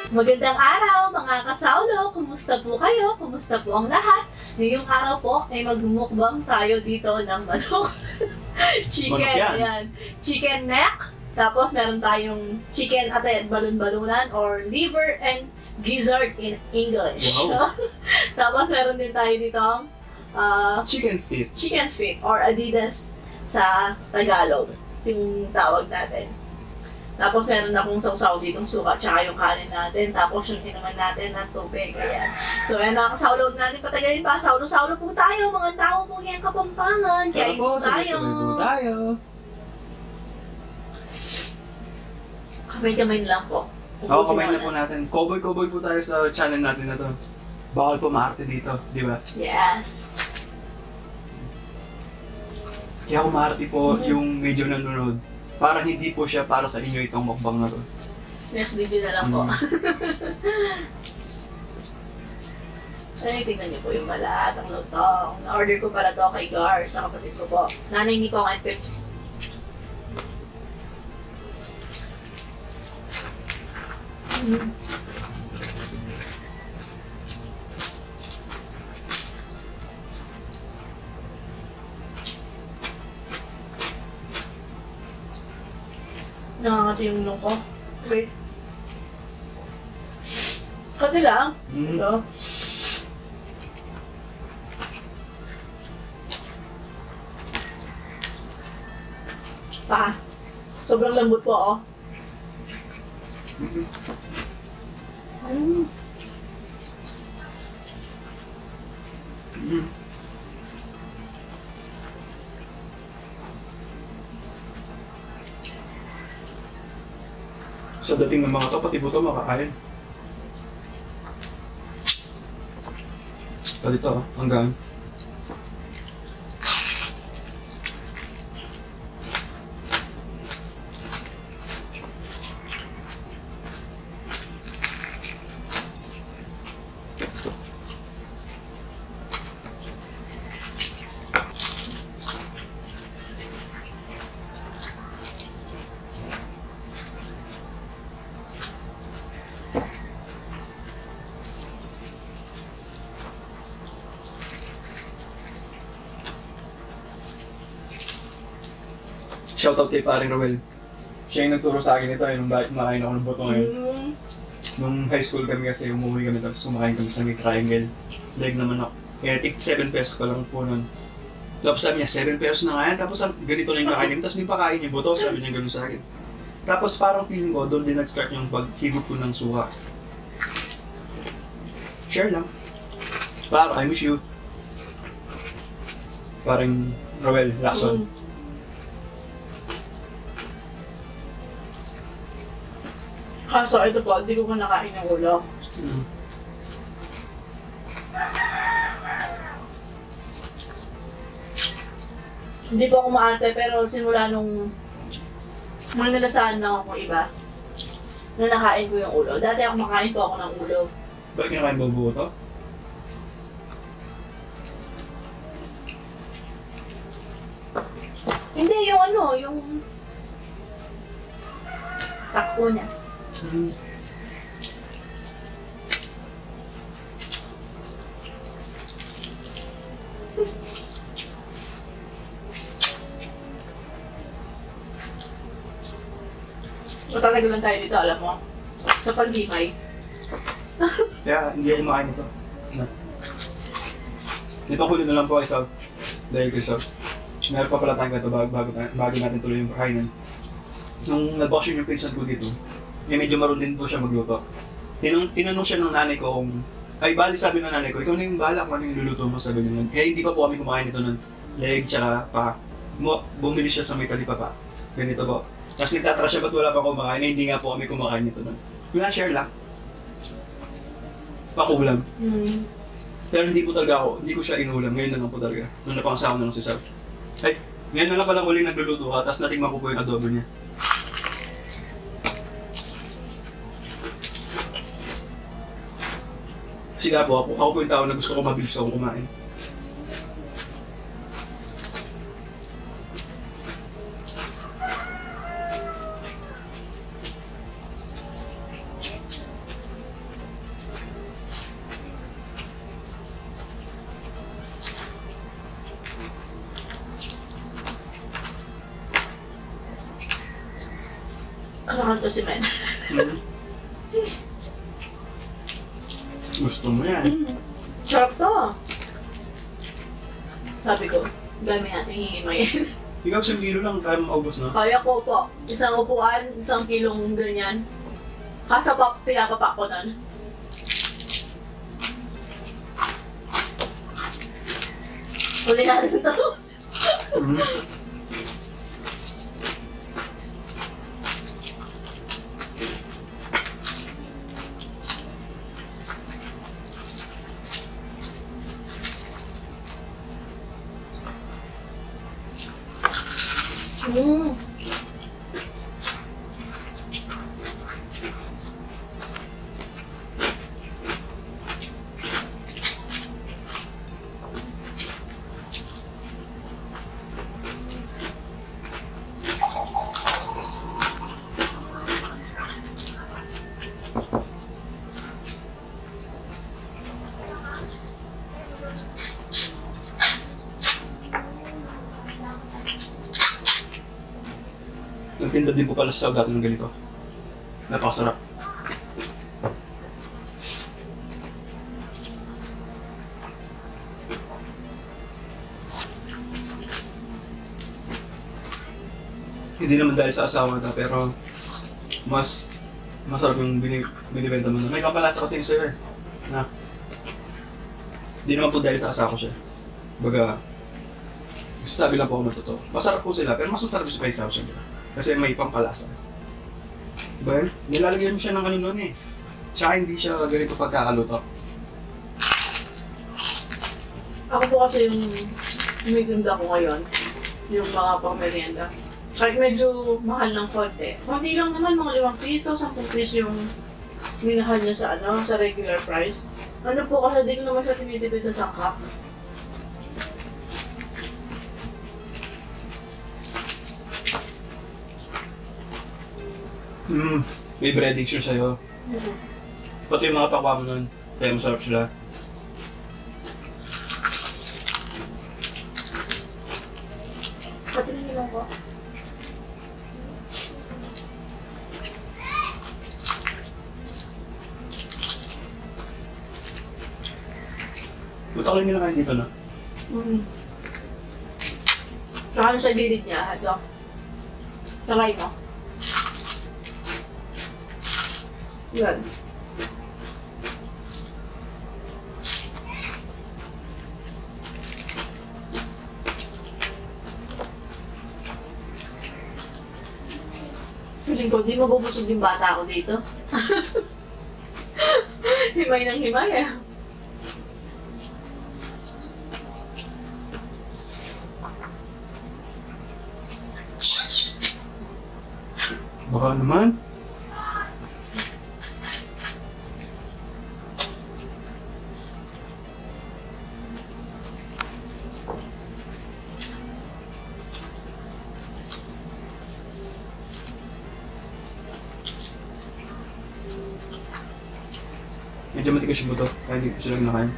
Magandang araw mga kasaulo! Kumusta po kayo? Kumusta po ang lahat? Ngayong araw po ay magmumukbang tayo dito ng manok. Chicken, yan. Chicken neck. Tapos meron tayong chicken at balon-balunan or liver and gizzard in English. Wow. Tapos meron din tayo dito Chicken feet. chicken feet or adidas sa Tagalog, yung tawag natin. Tapos meron akong sausaw ditong suka tsaka yung kanin natin. Tapos yung inuman natin ng tubig. Ayan. So ayan mga kasawlog natin, patagalin pa. Saulo-saulo po tayo. Mga tao po yan Kapampangan. Kaya po tayo. Sabay-sabay po tayo. Kamay-kamay na lang po. Oo, kamay na po natin. Cowboy-cowboy po tayo sa channel natin na to. Bawal po maarte dito, di ba? Yes. Kaya kung maarte po yung medyo nanonood, parang hindi po siya para sa inyo itong mukbang na to. Next video na lang po. Ay, tingnan niyo po yung balat, ang lutong. Na-order ko pala to kay Gar, sa kapatid ko po. Nanay ni Pong and Pips. Nakakati yung ilong ko. Wait. Kati lang. Ito. Pa. Sobrang lambot po, oh. Sa dating ng mga to, pati buto makakain. Pati to, hanggang. Shoutout kay paring Roel. Siya yung nagturo sa akin ito, nung kumakain ako ng buto ngayon. Nung high school kami kasi, umuwi kami tapos kumakain kami sa may triangle. Leg naman ako. Kaya 7 pesos pa lang po nun. Tapos sabi niya, 7 pesos na nga yan, tapos ganito lang yung kakainin. Tapos hindi pa kain yung buto, sabi niya gano'n sa akin. Tapos parang feeling ko, doon din nag-start yung paghigop ko ng suka. Share lang. Parang, I miss you. Parang Roel Lacson. Kaso ito po, hindi ko pa nakain ng ulo. Hindi po ako maarte, pero simula nung may nalasaan lang ako iba, na nakain ko yung ulo. Dati ako makain po ako ng ulo. Bakit kinakain mo buo to? Hindi, yung ano, yung takpo niya. Matatagal lang tayo dito, alam mo. Sa pag-himay. Kaya hindi ako makain ito. Ito huli na lang po ito. Dahil ko ito. Meron pa pala tayong ito bago natin tuloy yung kainan. Nung nag-boxing yung pinsan ko dito, medyo marunong din po siya magluto. Tinanong siya ng nanay ko kung, ay bali sabi ng nanay ko, ikaw na yung bahala kung ano yung luluto mo, sabi niya. Kaya hindi pa po kami kumakain ito ng leg tsaka pa. Bumili siya sa may talipapa. Ganito po. Tapos nagtatara siya ba't wala pa kumakain, hindi nga po kami kumakain ito nun. Wala, share lang. Pakulam. Pero hindi po talaga ako, hindi ko siya inulam. Ngayon na lang po talaga. Nung napangasawa na lang si Sab. Ay, ngayon na lang palang uling nagluluto ka, tapos natingnan ko po yung adobo niya. Kasi nga po, ako po yung tao na gusto ko mabilis akong kumain. naman to si Men. Mm. Gusto mo yan. Sarap to. Sabi ko, dami natin hihimayin. Ikaw 1 kilo lang, kaya maubos na. Kaya ko po. Isang upuan, 1 kilong ganyan. Kaso pa, pinapapak ko nun. Huli natin to. Mm. Mm. Nagtinda din po pala sa dati ng ganito. Napakasarap. Hindi naman dahil sa asawa na, pero mas masarap yung binibenta mo na. May kapalasa kasi yung sir. Na, hindi naman po dahil sa asawa ko siya. Baga, sabi lang po ako ng totoo. Masarap po sila, pero mas masarap siya pa isaw siya. Kasi may pampalasa. Diba? Nilalagyan mo siya ng ano nun eh. Siya hindi siya ganito pagkakaluto. Ako po kasi yung umitinda ko ngayon, yung mga pang-merienda. Kahit medyo mahal ng konti. Konti lang naman, mga 5 piso, 10 piso yung minahal niya sa sa regular price. Ano po kasi di ko naman siya tinitipid sa sangkap. May breading siya sa'yo. Pati yung mga takwa mo nun, kaya masarap sila. Pati na nilang ko. Buta ko lang nila kayo dito na. Tsaka yung sa gilid niya, ito. Try mo. Yan. Feeling ko, di mabubusog yung bata ko dito. Himay ng himay eh. Baka naman. Medyo matigas yung buto, kaya hindi ko sila nakain.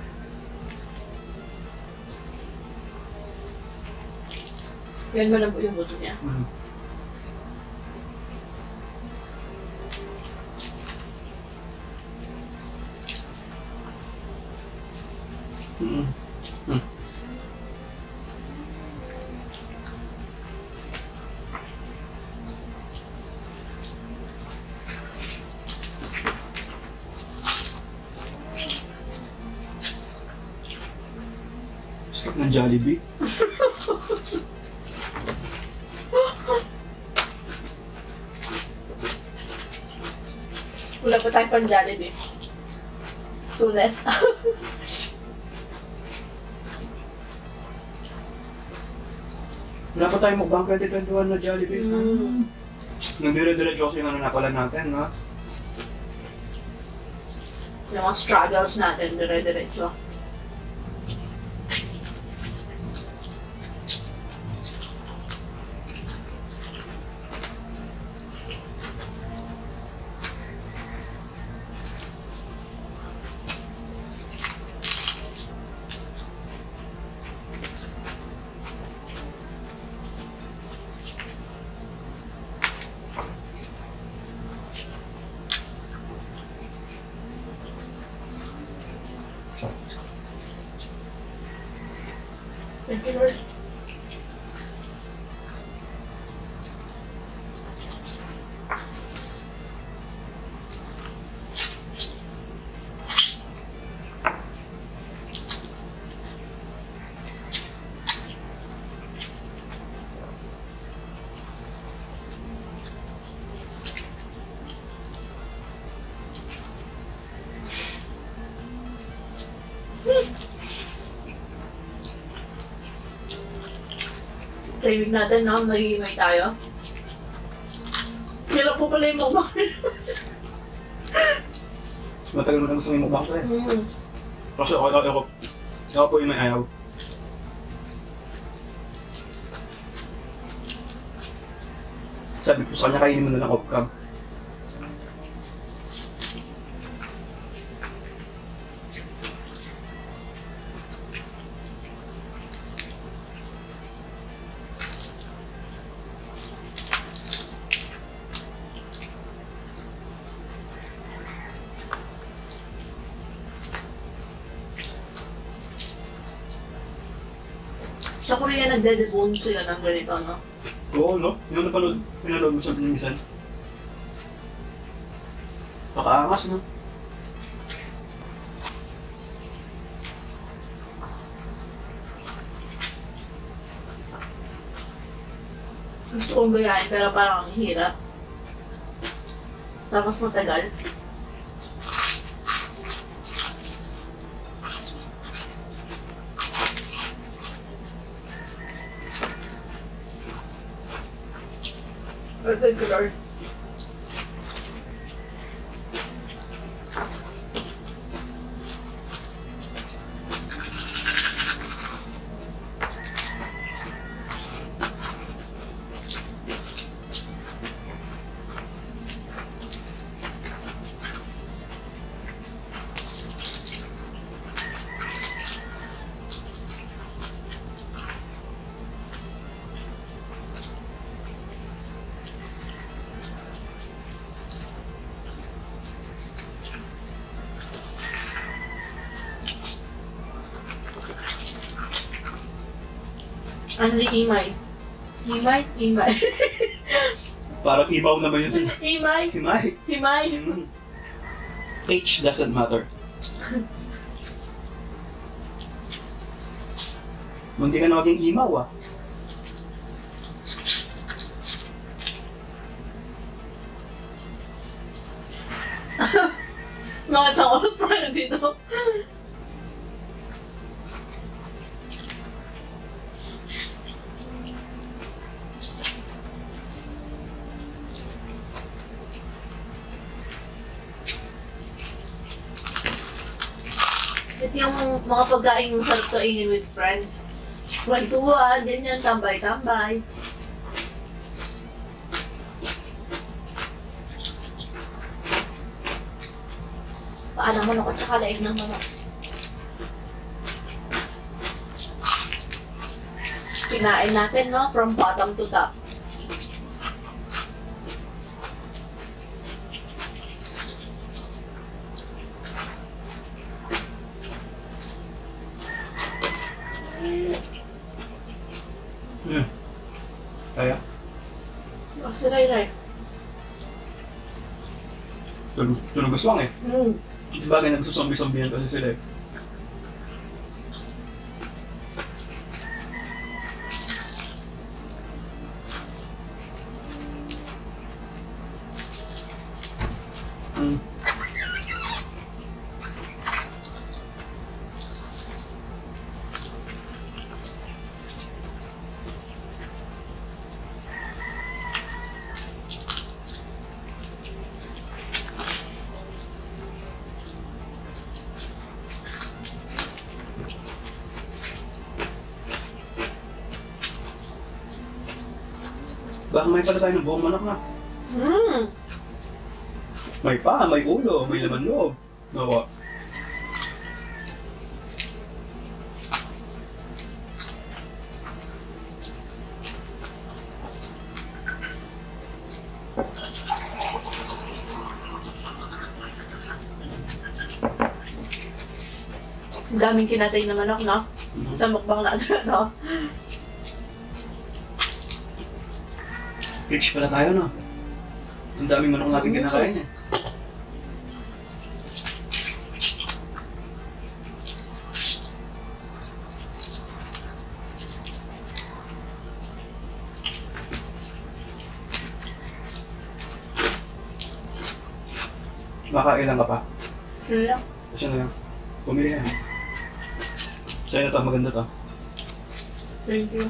Yan malambot yung buto niya. Sarap ng Jollibee. Wala pa tayong pang-Jollibee. Sunes. Wala pa tayong mukbang 2021 na Jollibee. Nung dire-diretso kasi yung ano na pala natin, no? Yung mga struggles natin, dire-diretso. Thank you, Lord. Craving natin, no? Nagigimay tayo. Hirap po pala yung mukbang. Matagal mo na gusto yung mukbang ko eh. Kasi ako po yung may ayaw. Sabi ko sa kanya, kainin mo na lang off-cam. Sa Korea, nagde-debone sila ng ganito, no? Oo, no? Yung pinanood mo sa minsan. Pakaangas, no? Gusto kong gayahin, pero parang ang hirap. Tapos matagal. Thank you, Lord. Ano ni Imay? Imay? Imay. Parang ibaw naman yun sila. Imay? Himay. Himay? H doesn't matter. Munti ka na maging imaw, ah. Mga isang oras tayo dito. Ito yung mga pagkain ng sarap kainin with friends. Kwentuhan, ganyan, tambay-tambay. Paan naman ako, tsaka laig ng mga. Kinain natin, no? From bottom to top. Kaya? Si Ray. Tulog aswang eh. Bagay nagsusombi-sombihan kasi sila eh. Baka may pala tayo ng buong manok na. May pa, may ulo, may laman loob. Nawa. Ang daming kinatay na manok, no? Sa mukbang natin na to. Rich pala tayo, no? Ang daming manok natin kinakain eh. Makailan ka pa? Sila. Kasi na lang. Pumili na. Sa'yo na to, maganda to. Thank you.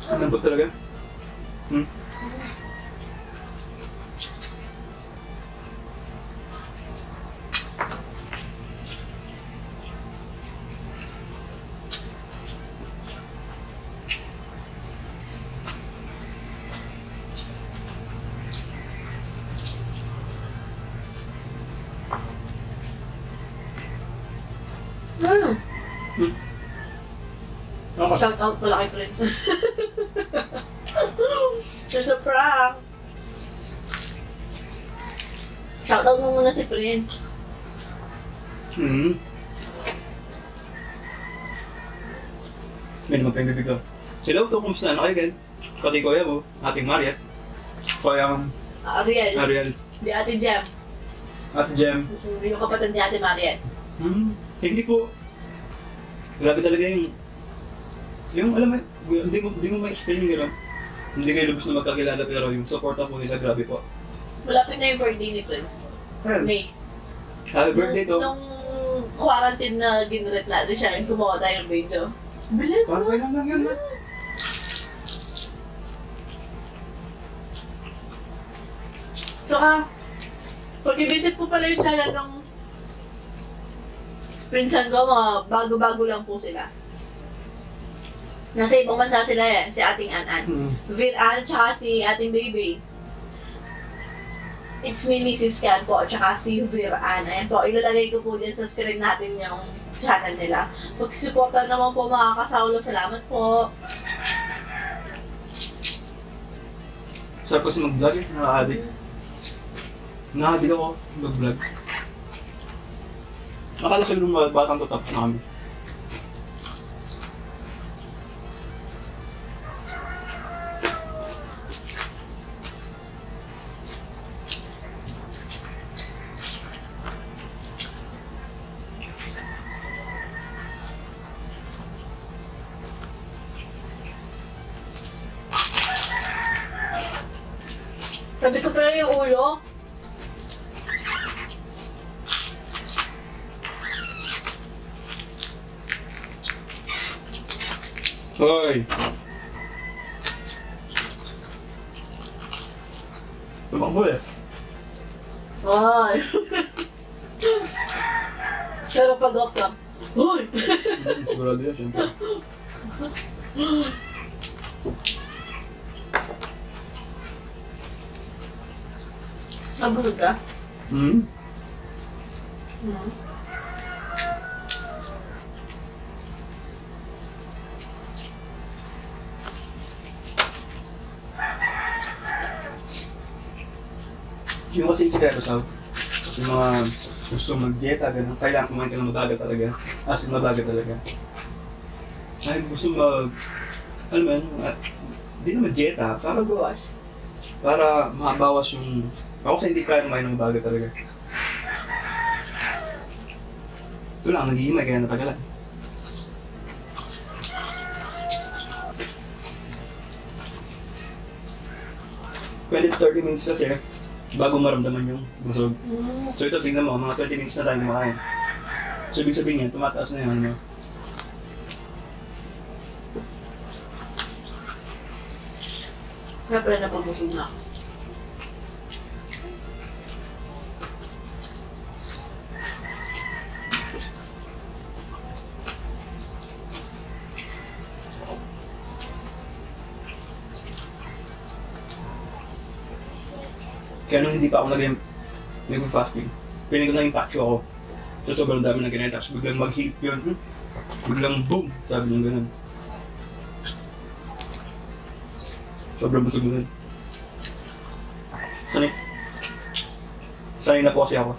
Ang lambot talaga. Shout out pala kay Prince. There's a prank. Shout out mo muna si Prince. May naman pa yung bibig ko. Sila ito, kumusta na kayo, gan? Pati kuya mo, ating Mariet. Kuya Ariel. Di Ate Jem. Ate Jem. Yung kapatid ni Ate Mariet. Hindi po. Grabe talaga yung alam mo, hindi mo ma-explain yung gano'n. Hindi kayo lubos na magkakilala pero yung supporta po nila, grabe po. Malapit na yung birthday ni Prince. May. Happy birthday to. Nung quarantine na ginret natin siya, yung gumawa tayo ng video. Bilis mo! Parang lang yun na. Saka, pag i-visit po pala yung channel ng pinsan ko, mga bago-bago lang po sila. Nasa ibang bansa sila eh, si ating Anan. Viral, tsaka si ating baby. It's me, Mrs. Can po, tsaka si Viran. Ayan po, ilalagay ko po din sa screen natin yung channel nila. Pag-supportan naman po mga kasaulo, salamat po. Sarap kasi mag-vlog eh, nakaka-addict. Nakaka-addict ako mag-vlog. Akala sa nung batang to tapos na kami. Sabi ko pala yung ulo. Hoy! Tumakbo eh. Ay! Pero pag up lang. Hoy! Sigurado yan, syempre. Nabusog ka? Hmm? Yung kasi yung sikreto sa yung mga gusto mag-dieta, gano'n, kailangan kumain ka ng mabaga talaga. As in, mabaga talaga. Ay, gusto alam mo yun, hindi naman dieta, Mag-wash. para mabawas yung, ako kasi hindi kaya kumain ng mabaga talaga. Ito lang, nag-iimay kaya natagalan. Pwede 30 minutes kasi bago maramdaman yung busog. So ito, tingnan mo, mga 20 minutes na tayo kumakain. So ibig sabihin niya, tumataas na yung ano. Kaya pala napabusog na. Kaya nung hindi pa ako nag-fasting, piling ko na yung pacho ako. So sobrang dami ng ganyan, tapos biglang mag-hit yun. Biglang boom! Sabi niya ganun. Sobrang busog mo nun. Sanay na po kasi ako.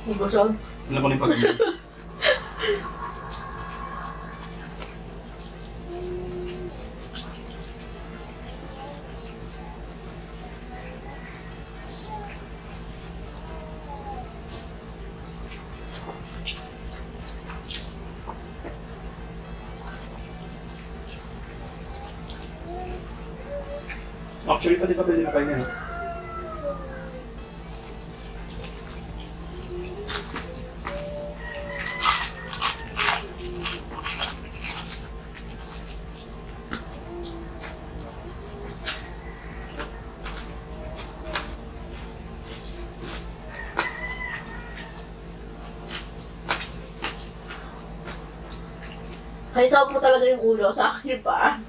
Nabusog? Alam ko na yung pag-ibig. Actually, pati pa pwede na kayo ngayon. Kaya saan po talaga yung ulo sa akin pa.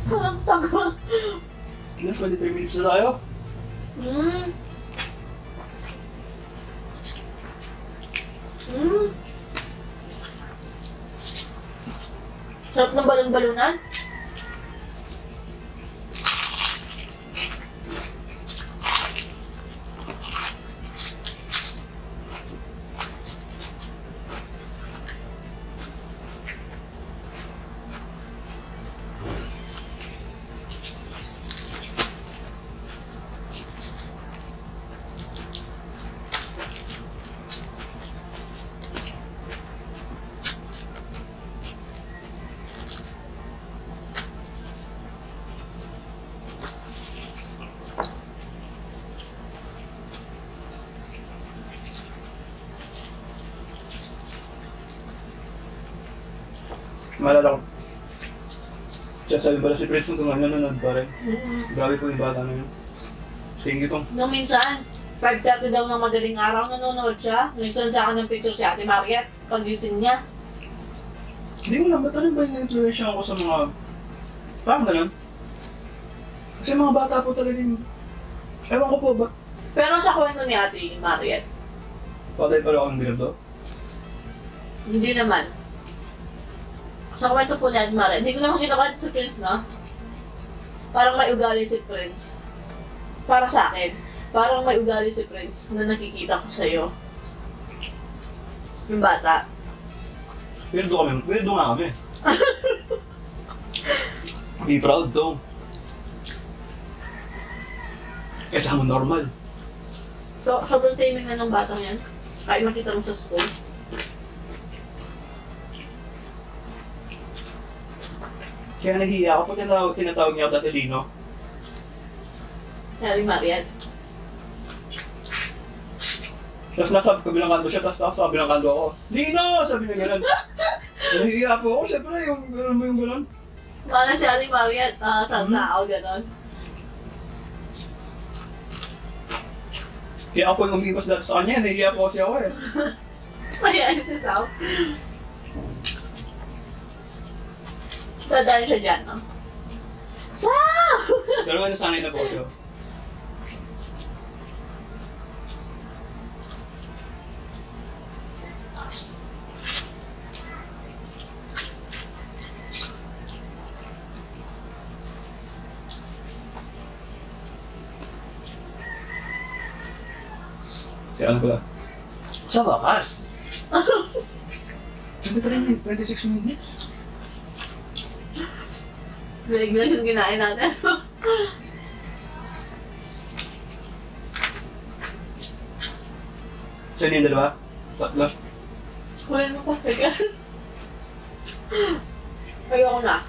Parang taga. Ilan, 23 minutes na tayo? Sarap ng balon-balunan. Maalala ko. Siya sabi pala si Preston kung nanonood pa rin. Grabe po yung bata na yun. Thank you, Tong. Nung minsan, 5:30 daw ng madaling araw, nanonood siya. Minsan sa akin ng picture si Ate Mariette, pagising niya. Hindi ko naman, talagang ba yung-influensya ako sa mga... Parang ganun. Kasi mga bata po talaga yung... Ewan ko po ba? Pero sa kwento ni Ate Mariette, Patay pala akong weirdo. hindi naman. Sa kwento po ni Ate Mariette, hindi ko naman kinakanta si Prince, no? Parang may ugali si Prince. Para sa akin, parang may ugali si Prince na nakikita ko sa'yo. Yung bata. Weirdo nga kami. Be proud, Tong. Kailangan mo normal. So, sobrang taming na ng batang yan. Kahit makita mo sa school. Kaya nahihiya ako pag tinatawag niya ako dati Lino. Sabi Marian. Tapos nasa kabilang kanto siya, tapos nasa kabilang kanto ako. Lino! Sabi niya gano'n. Nahihiya po ako, siyempre yung gano'n mo yung gano'n. Mana si Ate Marian, sa tao, gano'n. Kaya ako yung umiwas dati sa kanya, nahihiya po kasi ako eh. Mahihayin si Sao. Dadaan siya dyan, no? Sao! Pero nga nasanay na po siya. Kaya ano pala? Sa wakas! 26 minutes. Galing-galing yung kinain natin. Saan yung dalawa? Tatlo? Kunin mo pa, teka. Ayoko na.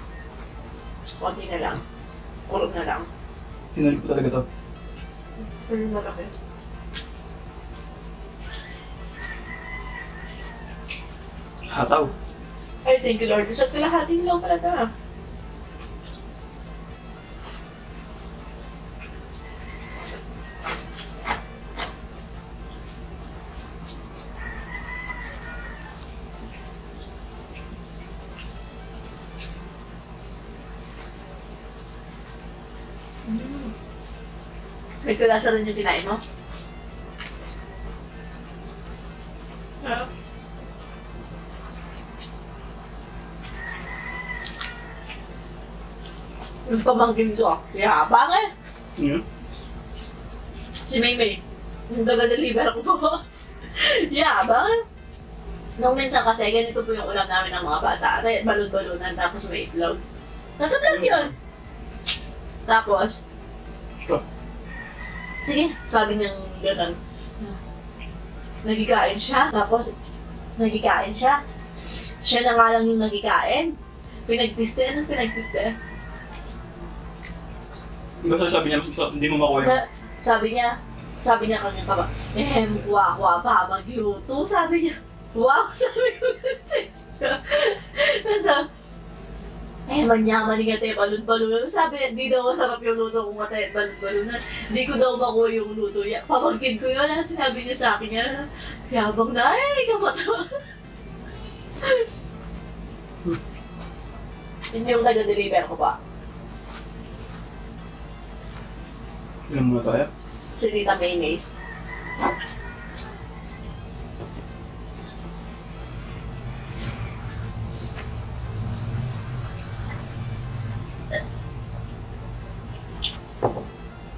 Konti na lang. Kurog na lang. Tinalik ko talaga to. Pero malaki. Hataw. Ay, thank you Lord. Sa kalahating lang pala ta. May kulasa rin yung kinain mo? Yeah. Yung pamangkin ko, yabang eh. Yeah. Si Maymay, yung taga-deliver ko po. Yabang eh. Nung minsan kasi, ganito po yung ulam namin ng mga bata. Balon-balunan, tapos may itlog. Nasa vlog yun. Tapos, sige, sabi niyang gano'n. Nagikain siya, tapos nagikain siya. Siya na nga lang yung nagikain. Pinagtiste, anong pinagtiste? Basta sabi niya, hindi mo makuha yung... Sabi niya kanyang kaba, kuha-kuha pa magluto, sabi niya. Wow, sabi ko, nasa, manyaman nga tayo balon-balunan. Sabi, di daw masarap yung luto kung tayo balon-balunan. Di ko daw makuha yung luto niya. Pamangkin ko yun, sinabi niya sa akin niya, yabang na, ikaw pa to. Yun yung taga-deliver ko pa. Ilan muna tayo? Si Tita Maymay.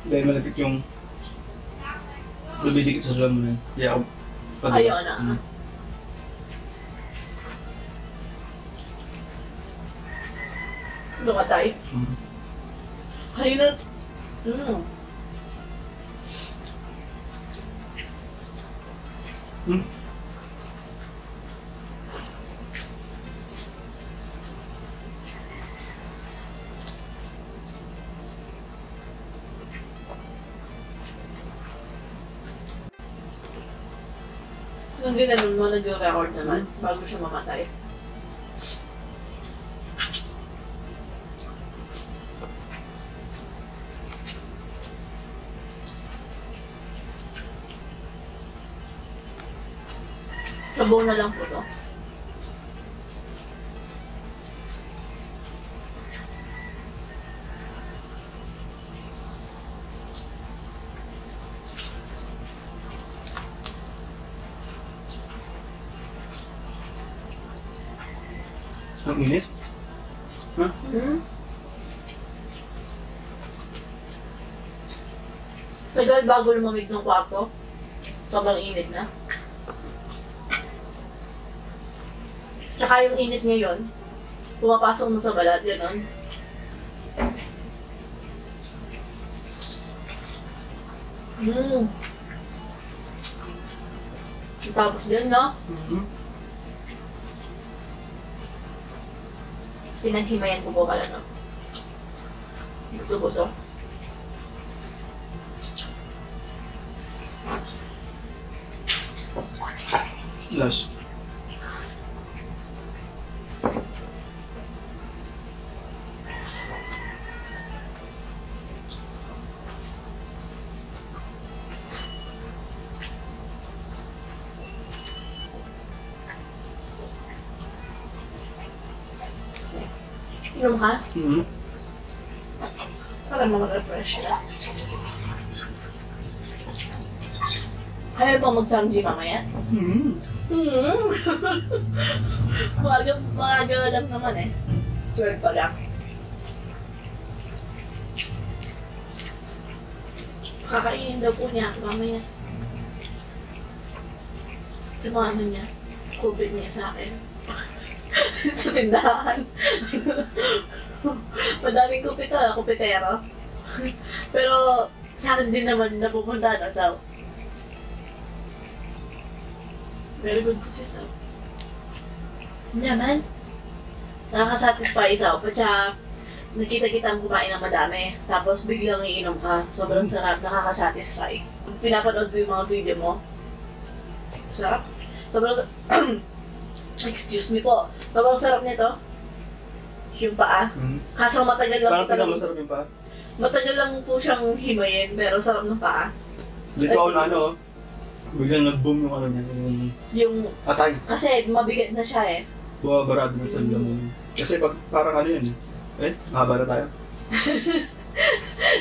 Dahil malapit yung dumidikit sa sulam mo na yun. Kaya ako padalas. Ayaw na. Lumatay. Ayaw na. Nung ginanon mo, nag-record naman bago siya mamatay. Sabaw na lang po to. Ang init? Ha? Tagal bago lumamig ng kwarto. Sobrang init na. Tsaka yung init ngayon, pumapasok mo sa balat, gano'n. Tapos din, no? Pinaghimayan ko po pala, no? Ito po to. Last. Inom ka? Para mag-refresh ka. Kaya ba mag-samji mamaya? Maaga lang naman eh. 12 pa lang. Kakainin daw po niya mamaya. sa mga ano niya, kupit niya sa akin. Sa tindahan. Madaming kupit kupitero. Pero sa akin din naman napupunta na sa very good po siya sa naman. Nakaka-satisfy sa Patsa nakita-kita ang kumain ng madami. Tapos biglang iinom ka. Sobrang sarap, nakaka-satisfy. Pinapanood ko yung mga video mo. Sarap. Sobrang excuse me po. Sobrang sarap nito. Yung paa. Kaso matagal lang Parang pinakamasarap yung paa. Matagal lang po siyang himayin, pero sarap ng paa. Dito ako na ano, biglang nag-boom yung ano niya, Yung atay. kasi mabigat na siya eh. Buwabarado na sa lamang. Kasi pag parang ano yun, mahaba na tayo.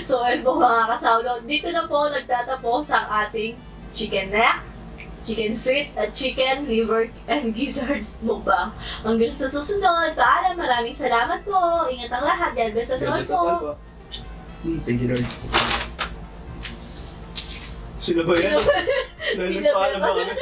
So ayun po mga kasawlo, dito na po nagtatapos ang ating chicken neck, chicken feet, at chicken liver and gizzard mukbang. Hanggang sa susunod, paalam, maraming salamat po. Ingat ang lahat. God bless us all po. Thank you, Lord. Sila ba yan? Sila ba yan? Paalam ba kami?